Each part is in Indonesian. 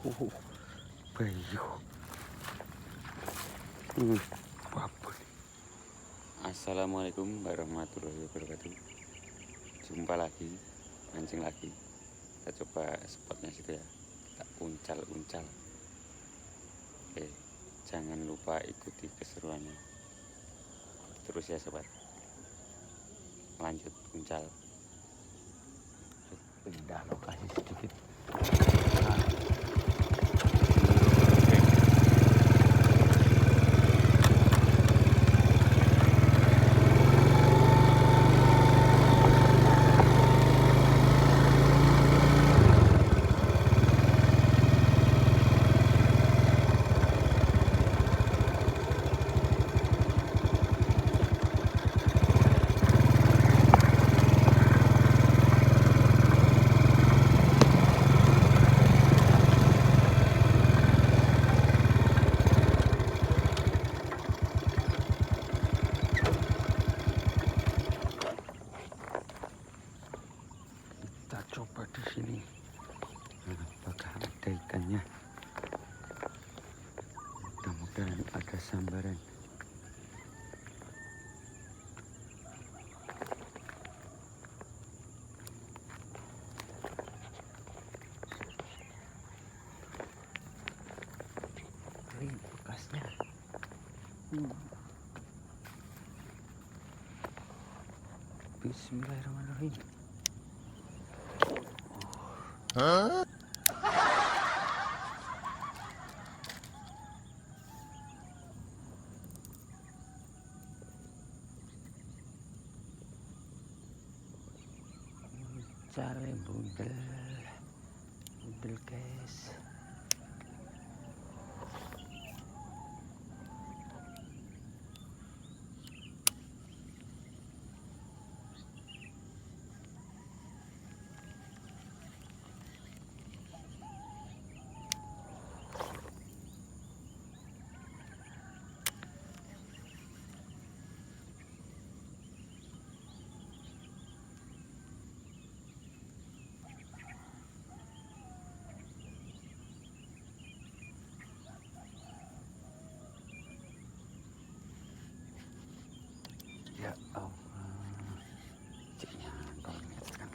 Bayu. Apa? Assalamualaikum warahmatullahi wabarakatuh. Jumpa lagi, mancing lagi. Kita coba spotnya situ ya. Kita uncal-uncal. Oke, jangan lupa ikuti keseruannya. Terus ya sobat. Lanjut uncal. Pindah lokasi sedikit. Kita coba di sini. Apakah ada ikannya? Mudah-mudahan ada sambaran. Ini bekasnya. Bismillahirrahmanirrahim. Hah? Cari bundel guys. Ya Allah, ciknya kalau lihat kan.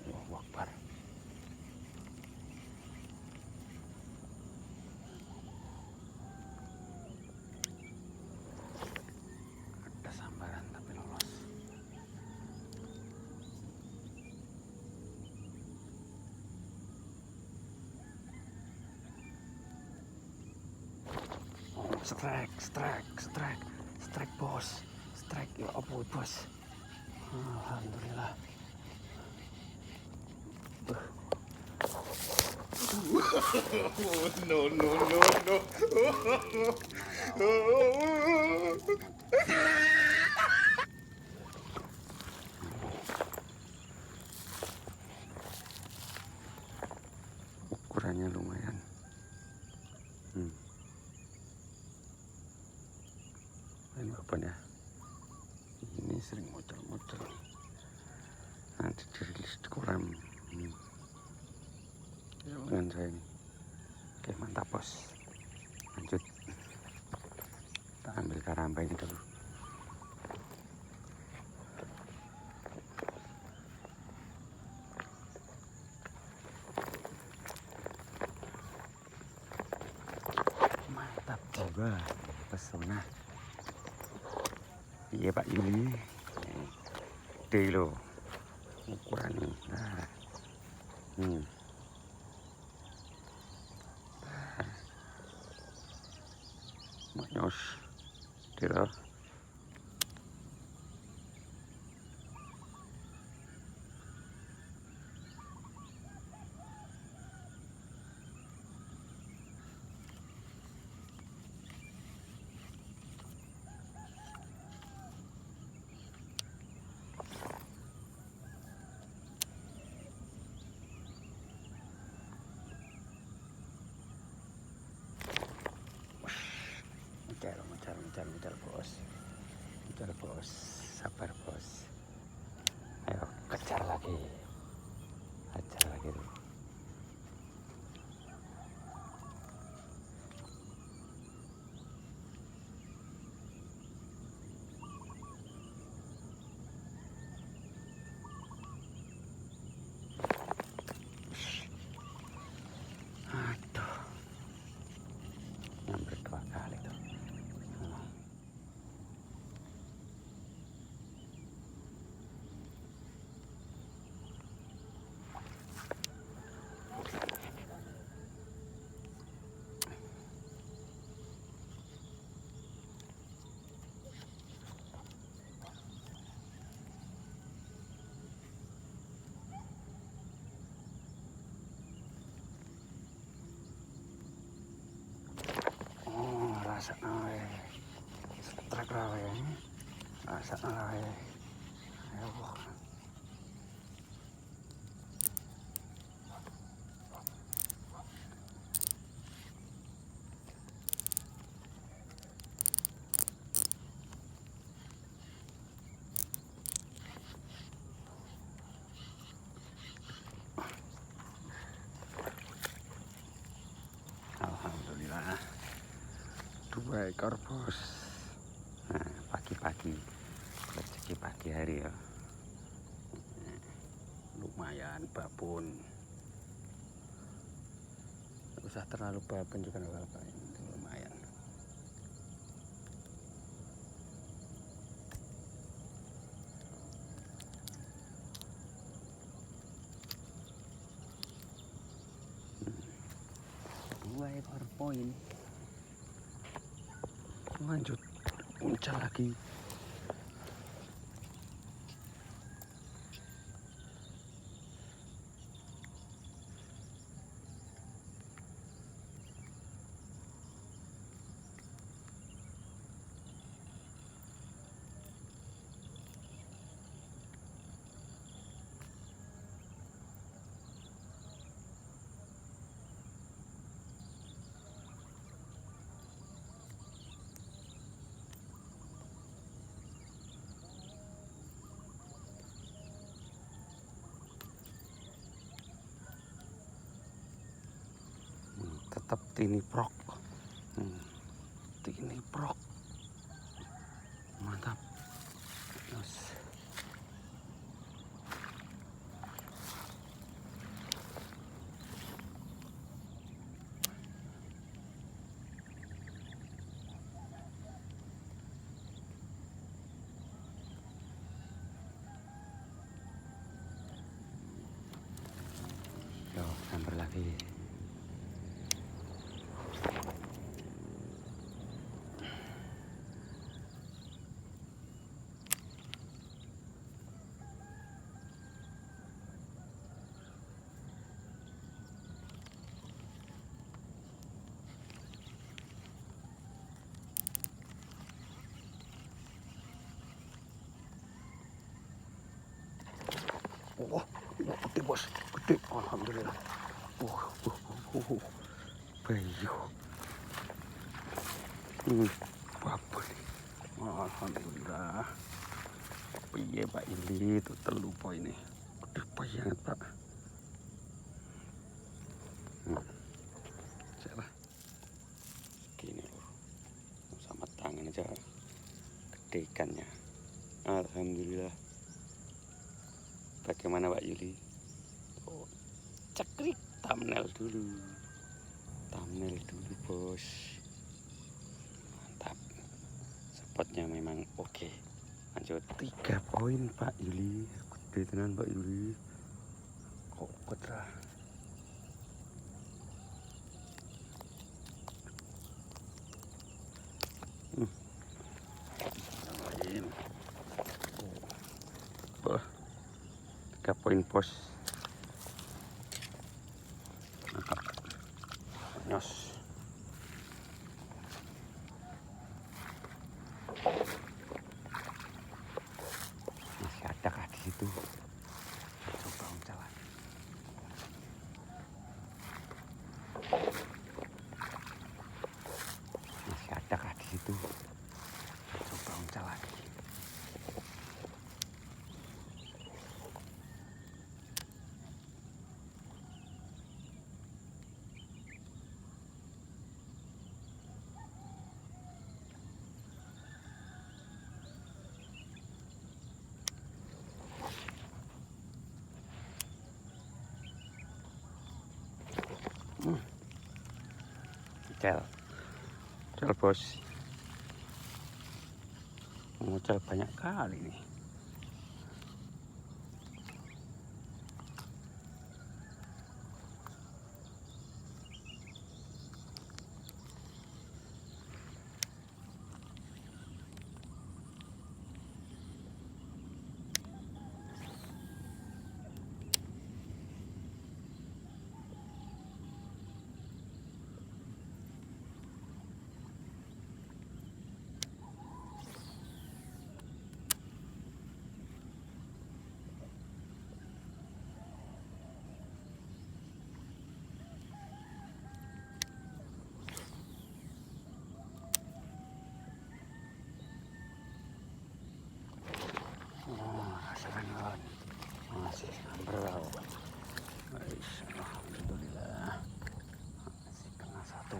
Allahu Akbar. Ada sambaran tapi lolos. Strike bos. Strike ya apa bos? Alhamdulillah. No. Ukurannya lumayan. Ini kapan ya? Ini sering muncul. Nanti dirilis di kolam. Dengan saya ini. Oke, mantap bos. Lanjut. Kita ambil karamba ini dulu. Mantap juga, pesona. Iya Pak Yuli. Gede loh ukurannya. Nah. Manyos. Dia. kejar bos. Kejar bos, sabar bos. Ayo kejar lagi. Kejar lagi tuh. Aduh. Nyamper 2 kali tuh. Rasa nawe strek rawe rasa nawe ayo alhamdulillah 2 ekor bos. Nah, pagi-pagi rezeki pagi hari ya. Lumayan babon, nggak usah terlalu babon juga nggak apa-apa, lumayan. Dua ekor poin, lanjut puncak lagi. Tetap tini prok, tini prok, mantap. Yes. Yo, sambar lagi. Wah, gede bos, gede, alhamdulillah. Bayu. Babon. Alhamdulillah. Piye Pak ini itu telu poin ini. Gede banget Pak. Salah. Gini loh. Sama tangan aja gede ikannya. Alhamdulillah. Bagaimana Pak Yuli? Oh, cekrik thumbnail dulu. Thumbnail dulu bos. Mantap. Spotnya memang oke. Lanjut 3 poin Pak Yuli. Gede tenan Pak Yuli. Kok putra. Lain. Oh. 3 poin bos. Mantap. Nyos. Masih ada kah di situ? Coba jalan. Masih ada kah di situ? Cel bos, ngucel banyak kali nih. Hasilkan masih berau. Alhamdulillah masih kena satu.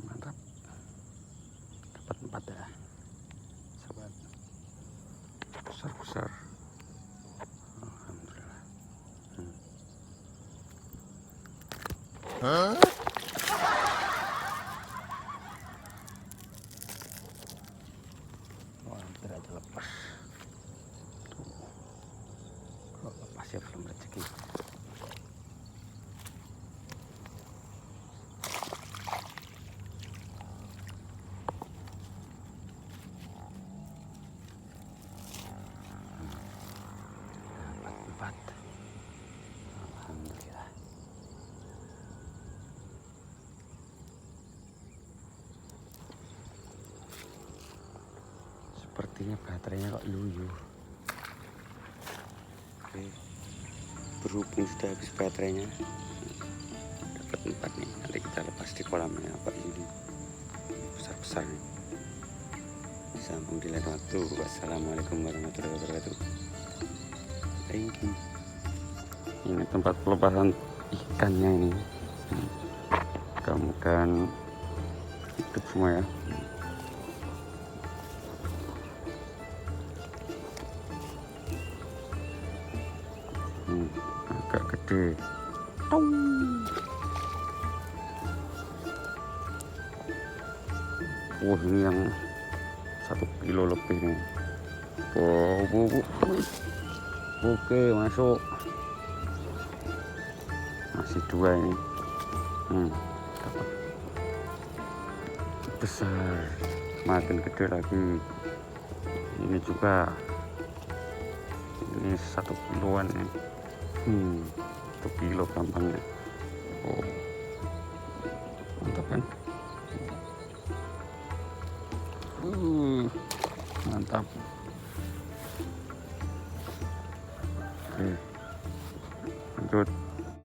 Mantap, dapat 4 ya sobat, besar. Alhamdulillah. Wah, hampir aja lepas. Tuh, kalau lepas ya belum rezeki. Dapat 4. Alhamdulillah. Sepertinya baterainya kok loyo. Oke, berhubung sudah habis baterainya, dapat 4 nih. Nanti kita lepas di kolamnya Pak Yuli, besar nih. Sambung di lain waktu. Wassalamualaikum warahmatullahi wabarakatuh. Thank you. Ini tempat pelepasan ikannya ini. Mudah-mudahan hidup semua ya. Agak gede. Wah, ini yang 1 kilo lebih nih. Oke, masuk. Masih 2 ini. Dapat besar, makin gede lagi. Ini juga, ini 1 kiloan ya. 1 kilo gampangnya. Oh, mantap kan? Mantap. Oke, lanjut.